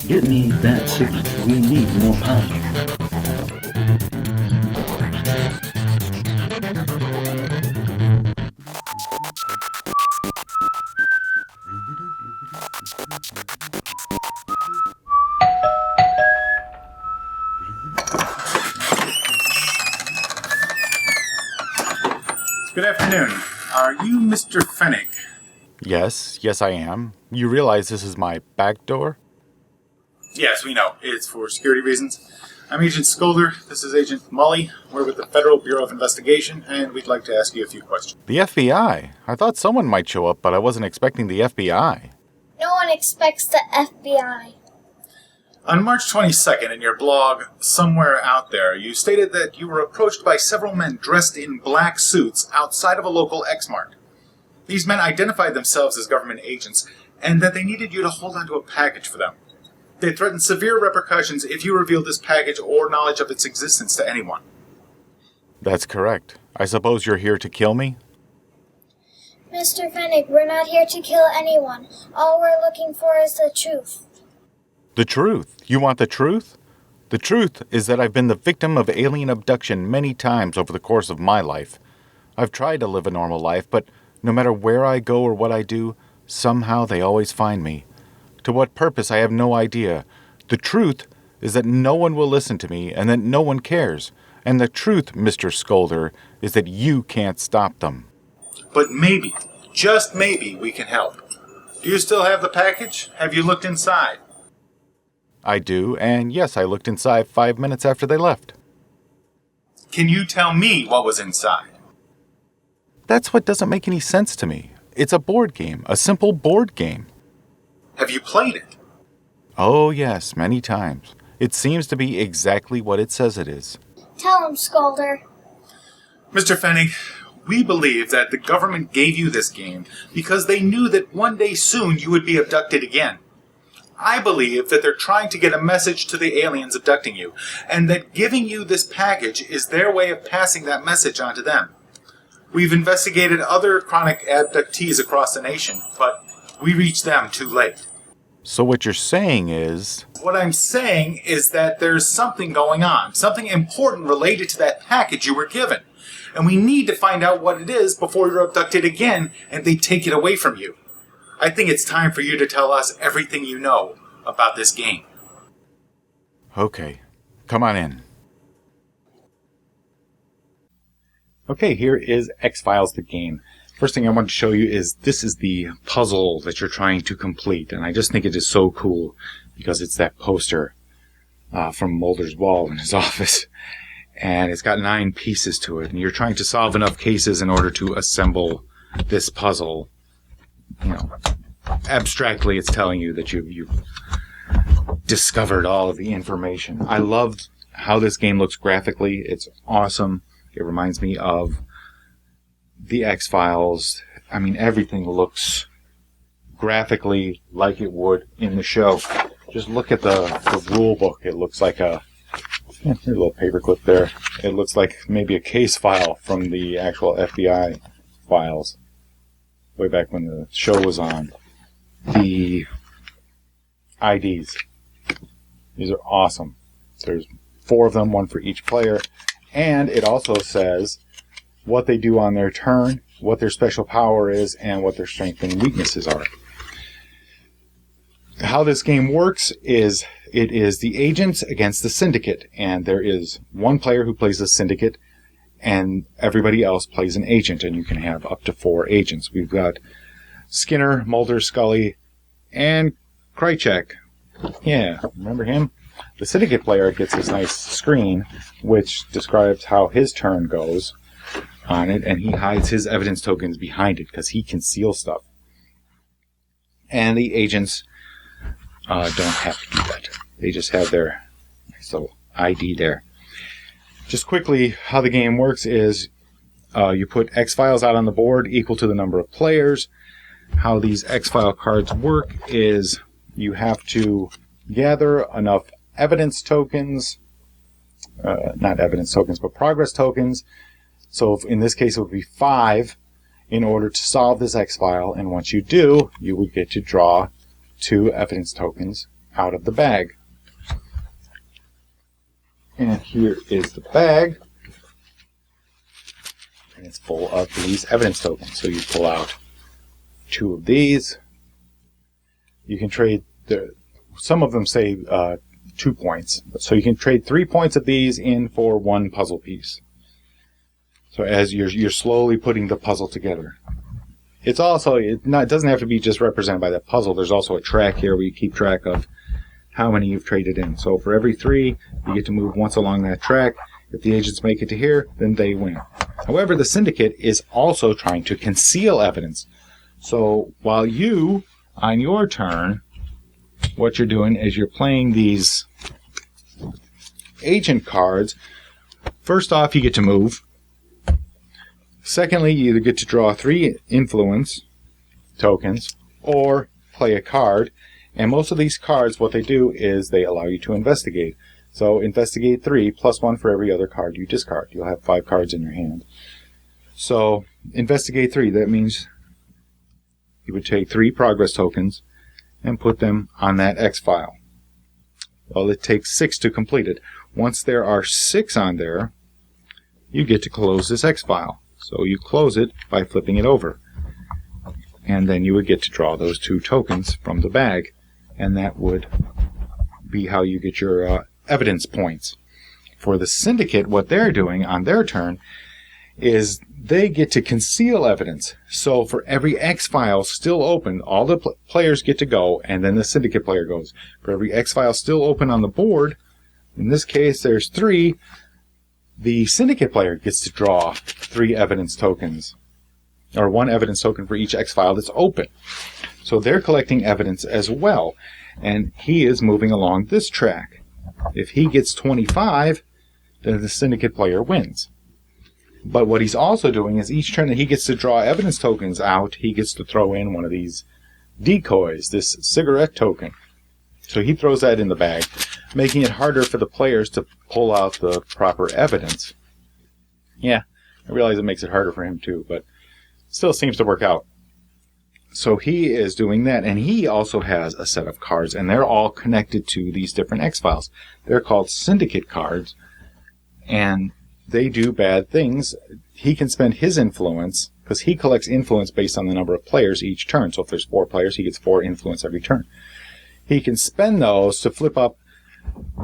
Get me that signal. We need more power. Good afternoon. Are you Mr. Fennig? Yes, I am. You realize this is my back door? Yes, we know. It's for security reasons. I'm Agent Sculder. This is Agent Mully. We're with the Federal Bureau of Investigation, and we'd like to ask you a few questions. The FBI? I thought someone might show up, but I wasn't expecting the FBI. No one expects the FBI. On March 22nd, in your blog, Somewhere Out There, you stated that you were approached by several men dressed in black suits outside of a local X-Mart. These men identified themselves as government agents, and that they needed you to hold onto a package for them. They threatened severe repercussions if you revealed this package or knowledge of its existence to anyone. That's correct. I suppose you're here to kill me? Mr. Fennig, we're not here to kill anyone. All we're looking for is the truth. The truth? You want the truth? The truth is that I've been the victim of alien abduction many times over the course of my life. I've tried to live a normal life, but no matter where I go or what I do, somehow they always find me. To what purpose, I have no idea. The truth is that no one will listen to me and that no one cares. And the truth, Mr. Sculder, is that you can't stop them. But maybe, just maybe, we can help. Do you still have the package? Have you looked inside? I do, and yes, I looked inside 5 minutes after they left. Can you tell me what was inside? That's what doesn't make any sense to me. It's a board game, a simple board game. Have you played it? Oh yes, many times. It seems to be exactly what it says it is. Tell him, Sculder. Mr. Fennig, we believe that the government gave you this game because they knew that one day soon you would be abducted again. I believe that they're trying to get a message to the aliens abducting you, and that giving you this package is their way of passing that message on to them. We've investigated other chronic abductees across the nation, but we reached them too late. So what you're saying is... What I'm saying is that there's something going on, something important related to that package you were given. And we need to find out what it is before you're abducted again and they take it away from you. I think it's time for you to tell us everything you know about this game. Okay, come on in. Okay, here is X-Files the game. First thing I want to show you is this is the puzzle that you're trying to complete. And I just think it is so cool because it's that poster from Mulder's wall in his office. And it's got 9 pieces to it. And you're trying to solve enough cases in order to assemble this puzzle. You know, abstractly it's telling you that you've discovered all of the information. I love how this game looks graphically. It's awesome. It reminds me of the X-Files. I mean, everything looks graphically like it would in the show. Just look at the rule book. It looks like here's a little paperclip there. It looks like maybe a case file from the actual FBI files way back when the show was on. The IDs. These are awesome. There's 4 of them, 1 for each player. And it also says what they do on their turn, what their special power is, and what their strengths and weaknesses are. How this game works is it is the agents against the Syndicate, and there is 1 player who plays the Syndicate, and everybody else plays an agent, and you can have up to 4 agents. We've got Skinner, Mulder, Scully, and Krychek. Yeah, remember him? The Syndicate player gets this nice screen, which describes how his turn goes on it, and he hides his evidence tokens behind it, because he can seal stuff. And the agents don't have to do that. They just have their nice little ID there. Just quickly, how the game works is you put X-Files out on the board equal to the number of players. How these X-File cards work is you have to gather enough evidence tokens, not evidence tokens, but progress tokens. So in this case, it would be 5 in order to solve this X-File. And once you do, you would get to draw 2 evidence tokens out of the bag. And here is the bag. And it's full of these evidence tokens. So you pull out 2 of these. You can trade, some of them say 2 points. So you can trade 3 points of these in for 1 puzzle piece. So as you're slowly putting the puzzle together. It's also, it doesn't have to be just represented by that puzzle. There's also a track here where you keep track of how many you've traded in. So for every 3, you get to move once along that track. If the agents make it to here, then they win. However, the Syndicate is also trying to conceal evidence. So while you, on your turn, what you're doing is you're playing these agent cards. First off, you get to move. Secondly, you either get to draw 3 influence tokens or play a card. And most of these cards, what they do is they allow you to investigate. So investigate 3 plus 1 for every other card you discard. You'll have 5 cards in your hand. So investigate 3, that means you would take 3 progress tokens and put them on that X file. Well, it takes 6 to complete it. Once there are 6 on there, you get to close this X file. So you close it by flipping it over. And then you would get to draw those 2 tokens from the bag. And that would be how you get your evidence points. For the Syndicate, what they're doing on their turn is they get to conceal evidence. So for every X file still open, all the players get to go, and then the Syndicate player goes. For every X file still open on the board, in this case there's 3, the Syndicate player gets to draw 3 evidence tokens, or 1 evidence token for each X file that's open. So they're collecting evidence as well, and he is moving along this track. If he gets 25, then the Syndicate player wins. But what he's also doing is each turn that he gets to draw evidence tokens out, he gets to throw in one of these decoys, this cigarette token. So he throws that in the bag, making it harder for the players to pull out the proper evidence. Yeah, I realize it makes it harder for him too, but still seems to work out. So he is doing that, and he also has a set of cards, and they're all connected to these different X-Files. They're called Syndicate Cards, and they do bad things. He can spend his influence, because he collects influence based on the number of players each turn. So if there's 4 players, he gets 4 influence every turn. He can spend those to flip up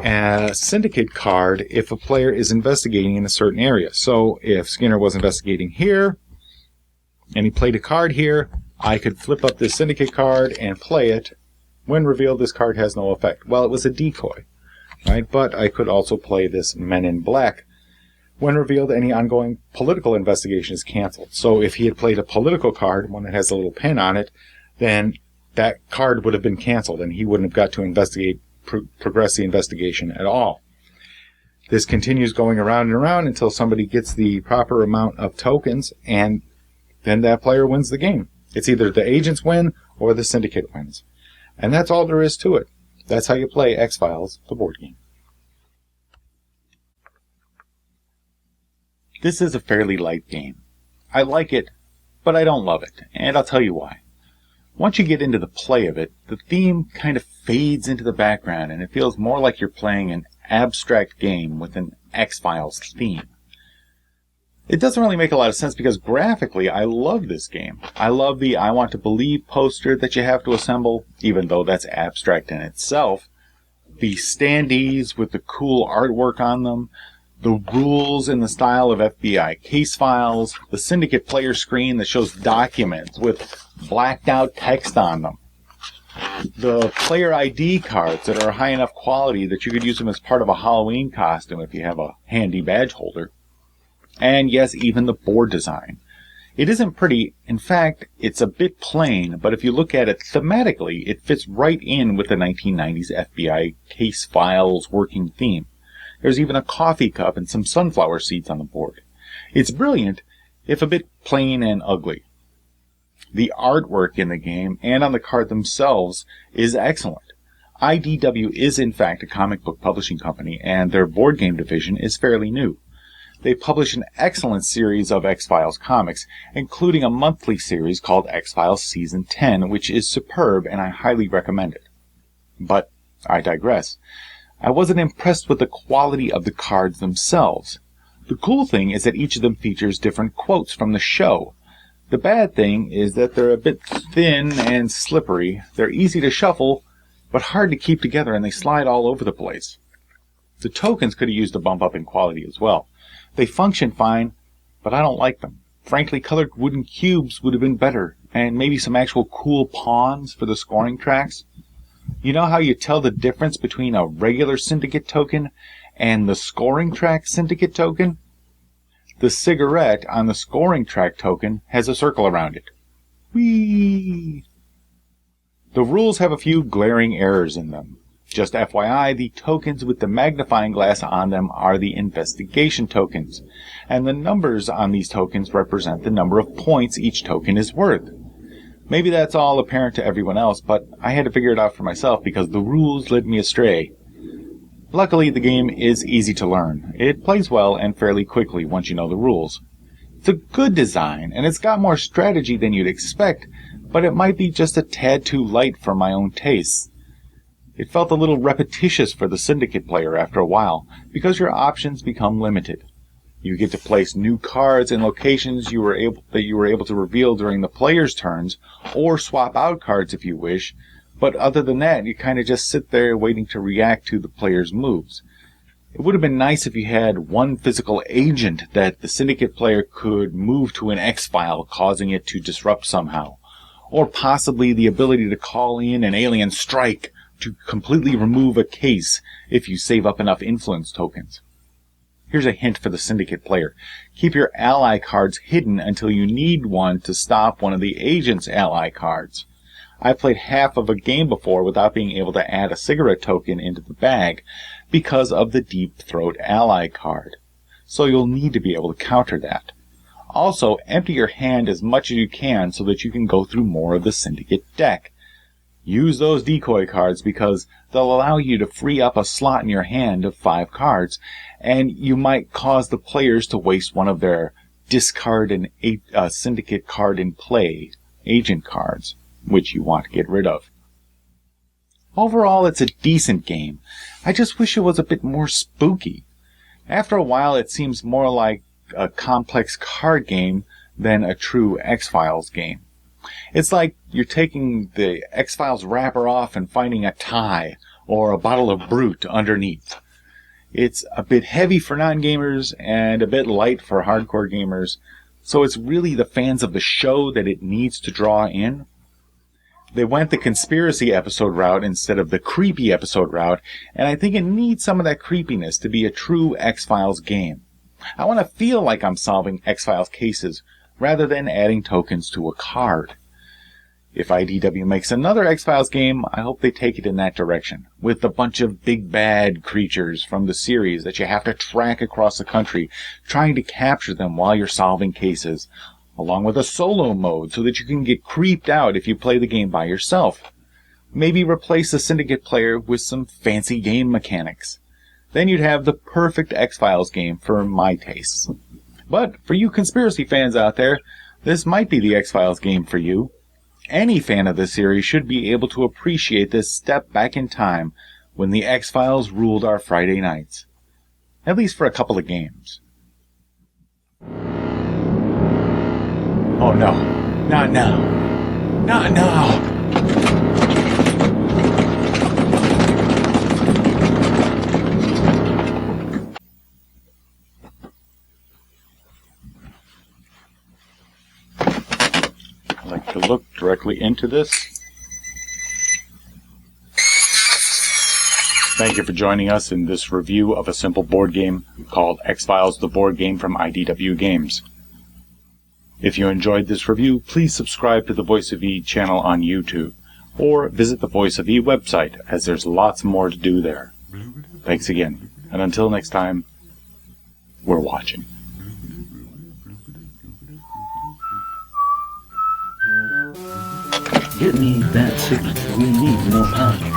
a Syndicate card if a player is investigating in a certain area. So if Skinner was investigating here, and he played a card here, I could flip up this Syndicate card and play it. When revealed, this card has no effect. Well, it was a decoy, right? But I could also play this Men in Black. When revealed, any ongoing political investigation is canceled. So if he had played a political card, one that has a little pin on it, then that card would have been canceled, and he wouldn't have got to investigate, progress the investigation at all. This continues going around and around until somebody gets the proper amount of tokens, and then that player wins the game. It's either the agents win or the Syndicate wins. And that's all there is to it. That's how you play X-Files, the board game. This is a fairly light game. I like it, but I don't love it, and I'll tell you why. Once you get into the play of it, the theme kind of fades into the background, and it feels more like you're playing an abstract game with an X-Files theme. It doesn't really make a lot of sense because graphically I love this game. I love the I Want to Believe poster that you have to assemble, even though that's abstract in itself. The standees with the cool artwork on them, the rules in the style of FBI case files, the Syndicate player screen that shows documents with blacked out text on them, the player ID cards that are high enough quality that you could use them as part of a Halloween costume if you have a handy badge holder. And yes, even the board design. It isn't pretty. In fact, it's a bit plain, but if you look at it thematically, it fits right in with the 1990s FBI case files working theme. There's even a coffee cup and some sunflower seeds on the board. It's brilliant, if a bit plain and ugly. The artwork in the game and on the card themselves is excellent. IDW is in fact a comic book publishing company, and their board game division is fairly new. They publish an excellent series of X-Files comics, including a monthly series called X-Files Season 10, which is superb and I highly recommend it. But I digress. I wasn't impressed with the quality of the cards themselves. The cool thing is that each of them features different quotes from the show. The bad thing is that they're a bit thin and slippery. They're easy to shuffle, but hard to keep together, and they slide all over the place. The tokens could have used a bump up in quality as well. They function fine, but I don't like them. Frankly, colored wooden cubes would have been better, and maybe some actual cool pawns for the scoring tracks. You know how you tell the difference between a regular Syndicate token and the scoring track Syndicate token? The cigarette on the scoring track token has a circle around it. Whee! The rules have a few glaring errors in them. Just FYI, the tokens with the magnifying glass on them are the investigation tokens, and the numbers on these tokens represent the number of points each token is worth. Maybe that's all apparent to everyone else, but I had to figure it out for myself because the rules led me astray. Luckily, the game is easy to learn. It plays well and fairly quickly once you know the rules. It's a good design, and it's got more strategy than you'd expect, but it might be just a tad too light for my own tastes. It felt a little repetitious for the Syndicate player after a while, because your options become limited. You get to place new cards in locations that you were able to reveal during the player's turns, or swap out cards if you wish, but other than that, you kind of just sit there waiting to react to the player's moves. It would have been nice if you had one physical agent that the Syndicate player could move to an X-file, causing it to disrupt somehow. Or possibly the ability to call in an alien strike to completely remove a case if you save up enough influence tokens. Here's a hint for the Syndicate player. Keep your ally cards hidden until you need one to stop one of the agent's ally cards. I played half of a game before without being able to add a cigarette token into the bag because of the Deep Throat ally card. So you'll need to be able to counter that. Also, empty your hand as much as you can so that you can go through more of the Syndicate deck. Use those decoy cards because they'll allow you to free up a slot in your hand of 5 cards, and you might cause the players to waste one of their discard and Syndicate card in play agent cards, which you want to get rid of. Overall, it's a decent game. I just wish it was a bit more spooky. After a while, it seems more like a complex card game than a true X-Files game. It's like you're taking the X-Files wrapper off and finding a tie or a bottle of Brut underneath. It's a bit heavy for non-gamers and a bit light for hardcore gamers, so it's really the fans of the show that it needs to draw in. They went the conspiracy episode route instead of the creepy episode route, and I think it needs some of that creepiness to be a true X-Files game. I want to feel like I'm solving X-Files cases rather than adding tokens to a card. If IDW makes another X-Files game, I hope they take it in that direction, with a bunch of big bad creatures from the series that you have to track across the country, trying to capture them while you're solving cases, along with a solo mode so that you can get creeped out if you play the game by yourself. Maybe replace the Syndicate player with some fancy game mechanics. Then you'd have the perfect X-Files game for my tastes. But for you conspiracy fans out there, this might be the X-Files game for you. Any fan of the series should be able to appreciate this step back in time when the X-Files ruled our Friday nights. At least for a couple of games. Oh no, not now. Not now! I like to look directly into this. Thank you for joining us in this review of a simple board game called X-Files, the board game from IDW Games. If you enjoyed this review, please subscribe to the Voice of E channel on YouTube, or visit the Voice of E website, as there's lots more to do there. Thanks again, and until next time, we're watching. Get me that signal. We need more power.